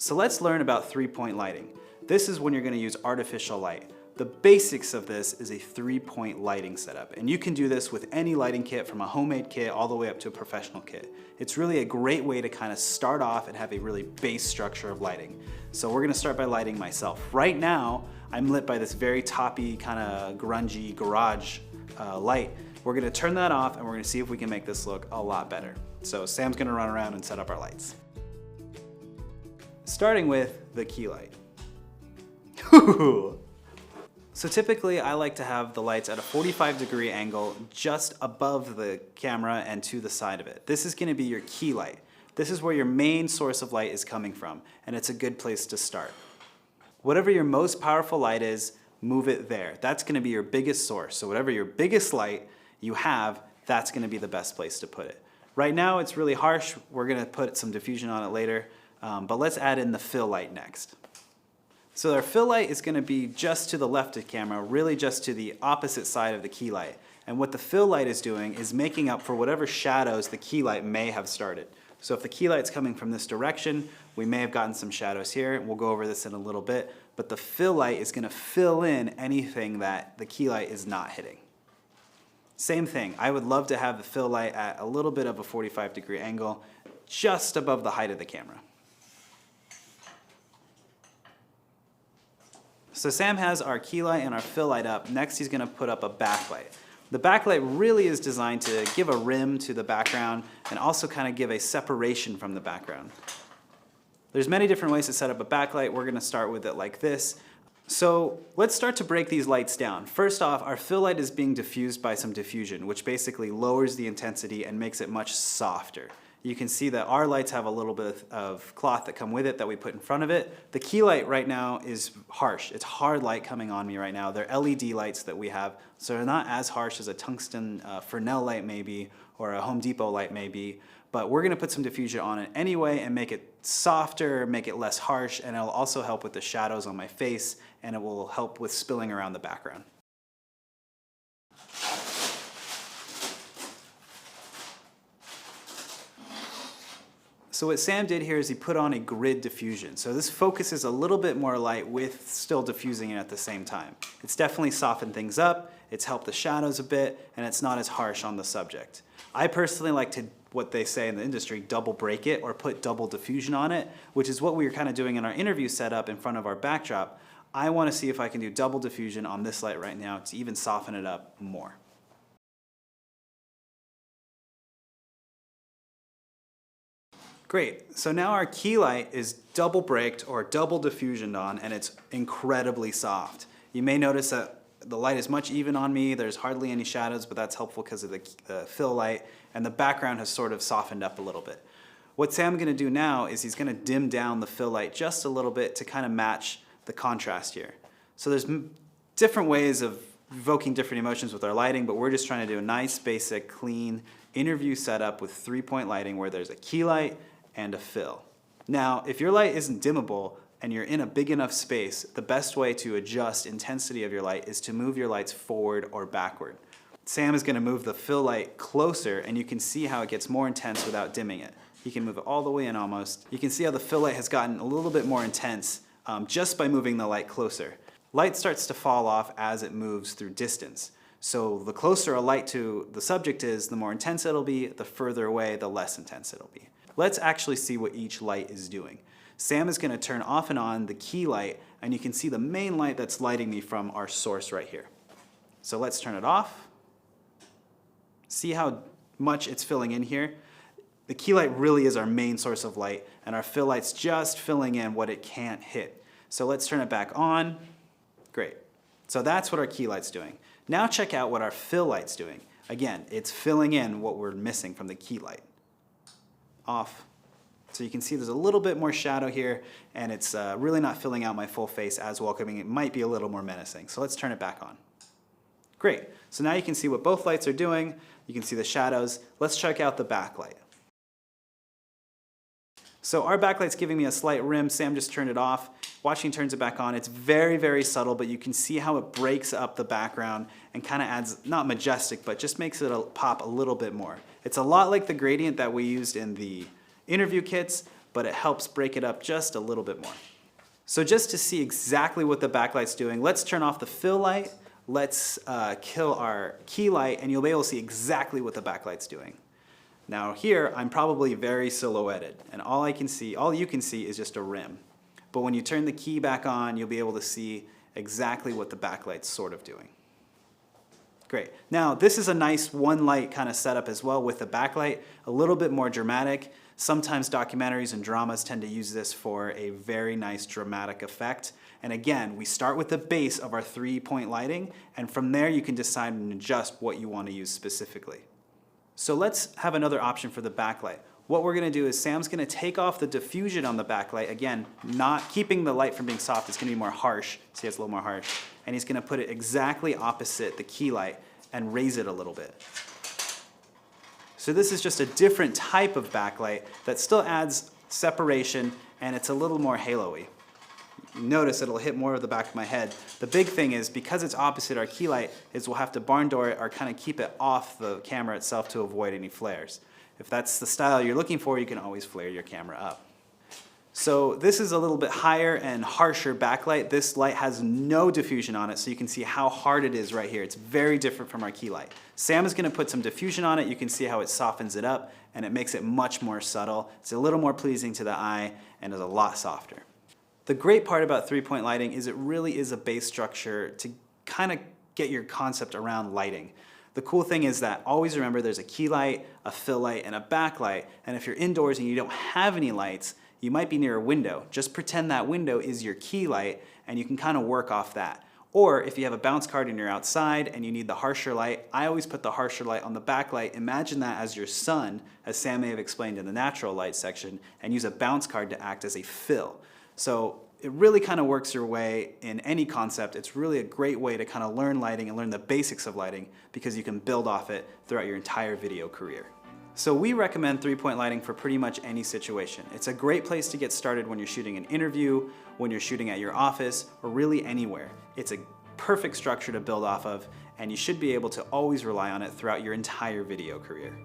So let's learn about 3-point lighting. This is when you're going to use artificial light. The basics of this is a 3-point lighting setup, and you can do this with any lighting kit from a homemade kit all the way up to a professional kit. It's really a great way to kind of start off and have a really base structure of lighting. So we're going to start by lighting myself. Right now, I'm lit by this very toppy, kind of grungy garage light. We're going to turn that off and we're going to see if we can make this look a lot better. So Sam's going to run around and set up our lights. Starting with the key light. So typically I like to have the lights at a 45-degree angle just above the camera and to the side of it. This is going to be your key light. This is where your main source of light is coming from, and it's a good place to start. Whatever your most powerful light is, move it there. That's going to be your biggest source. So whatever your biggest light you have, that's going to be the best place to put it. Right now it's really harsh. We're going to put some diffusion on it later, but let's add in the fill light next. So our fill light is going to be just to the left of the camera, really just to the opposite side of the key light. And what the fill light is doing is making up for whatever shadows the key light may have started. So if the key light's coming from this direction, we may have gotten some shadows here, and we'll go over this in a little bit, but the fill light is going to fill in anything that the key light is not hitting. Same thing, I would love to have the fill light at a little bit of a 45-degree angle, just above the height of the camera. So Sam has our key light and our fill light up. Next he's going to put up a backlight. The backlight really is designed to give a rim to the background and also kind of give a separation from the background. There's many different ways to set up a backlight. We're going to start with it like this. So let's start to break these lights down. First off, our fill light is being diffused by some diffusion, which basically lowers the intensity and makes it much softer. You can see that our lights have a little bit of cloth that come with it that we put in front of it. The key light right now is harsh. It's hard light coming on me right now. They're LED lights that we have, so they're not as harsh as a tungsten Fresnel light maybe, or a Home Depot light maybe, but we're gonna put some diffusion on it anyway and make it softer, make it less harsh, and it'll also help with the shadows on my face, and it will help with spilling around the background. So what Sam did here is he put on a grid diffusion. So this focuses a little bit more light with still diffusing it at the same time. It's definitely softened things up, it's helped the shadows a bit, and it's not as harsh on the subject. I personally like to, what they say in the industry, double break it or put double diffusion on it, which is what we were kind of doing in our interview setup in front of our backdrop. I want to see if I can do double diffusion on this light right now to even soften it up more. Great, so now our key light is double braked or double diffusioned on, and it's incredibly soft. You may notice that the light is much even on me, there's hardly any shadows, but that's helpful because of the fill light, and the background has sort of softened up a little bit. What Sam's going to do now is he's going to dim down the fill light just a little bit to kind of match the contrast here. So there's different ways of evoking different emotions with our lighting, but we're just trying to do a nice, basic, clean interview setup with 3-point lighting where there's a key light and a fill. Now, if your light isn't dimmable and you're in a big enough space, the best way to adjust intensity of your light is to move your lights forward or backward. Sam is going to move the fill light closer, and you can see how it gets more intense without dimming it. He can move it all the way in almost. You can see how the fill light has gotten a little bit more intense just by moving the light closer. Light starts to fall off as it moves through distance. So the closer a light to the subject is, the more intense it'll be. The further away, the less intense it'll be. Let's actually see what each light is doing. Sam is going to turn off and on the key light, and you can see the main light that's lighting me from our source right here. So let's turn it off. See how much it's filling in here? The key light really is our main source of light, and our fill light's just filling in what it can't hit. So let's turn it back on. Great. So that's what our key light's doing. Now check out what our fill light's doing. Again, it's filling in what we're missing from the key light. Off. So you can see there's a little bit more shadow here, and it's really not filling out my full face as welcoming. It might be a little more menacing. So let's turn it back on. Great. So now you can see what both lights are doing. You can see the shadows. Let's check out the backlight. So our backlight's giving me a slight rim. Sam just turned it off. Watching turns it back on. It's very, very subtle, but you can see how it breaks up the background and kind of adds, not majestic, but just makes it pop a little bit more. It's a lot like the gradient that we used in the interview kits, but it helps break it up just a little bit more. So just to see exactly what the backlight's doing, let's turn off the fill light, let's kill our key light, and you'll be able to see exactly what the backlight's doing. Now here, I'm probably very silhouetted, and all you can see is just a rim. But when you turn the key back on, you'll be able to see exactly what the backlight's sort of doing. Great. Now this is a nice one light kind of setup as well with the backlight, a little bit more dramatic. Sometimes documentaries and dramas tend to use this for a very nice dramatic effect. And again, we start with the base of our 3-point lighting, and from there you can decide and adjust what you want to use specifically. So let's have another option for the backlight. What we're going to do is Sam's going to take off the diffusion on the backlight. Again, not keeping the light from being soft, it's going to be more harsh. See, it's a little more harsh. And he's going to put it exactly opposite the key light and raise it a little bit. So this is just a different type of backlight that still adds separation, and it's a little more halo-y. Notice it'll hit more of the back of my head. The big thing is, because it's opposite our key light, is we'll have to barn door it or kind of keep it off the camera itself to avoid any flares. If that's the style you're looking for, you can always flare your camera up. So this is a little bit higher and harsher backlight. This light has no diffusion on it, so you can see how hard it is right here. It's very different from our key light. Sam is going to put some diffusion on it. You can see how it softens it up, and it makes it much more subtle. It's a little more pleasing to the eye and is a lot softer. The great part about 3-point lighting is it really is a base structure to kind of get your concept around lighting. The cool thing is that always remember there's a key light, a fill light, and a backlight, and if you're indoors and you don't have any lights, you might be near a window. Just pretend that window is your key light, and you can kind of work off that. Or if you have a bounce card and you're outside and you need the harsher light, I always put the harsher light on the backlight. Imagine that as your sun, as Sam may have explained in the natural light section, and use a bounce card to act as a fill. So it really kind of works your way in any concept. It's really a great way to kind of learn lighting and learn the basics of lighting, because you can build off it throughout your entire video career. So we recommend 3-point lighting for pretty much any situation. It's a great place to get started when you're shooting an interview, when you're shooting at your office, or really anywhere. It's a perfect structure to build off of, and you should be able to always rely on it throughout your entire video career.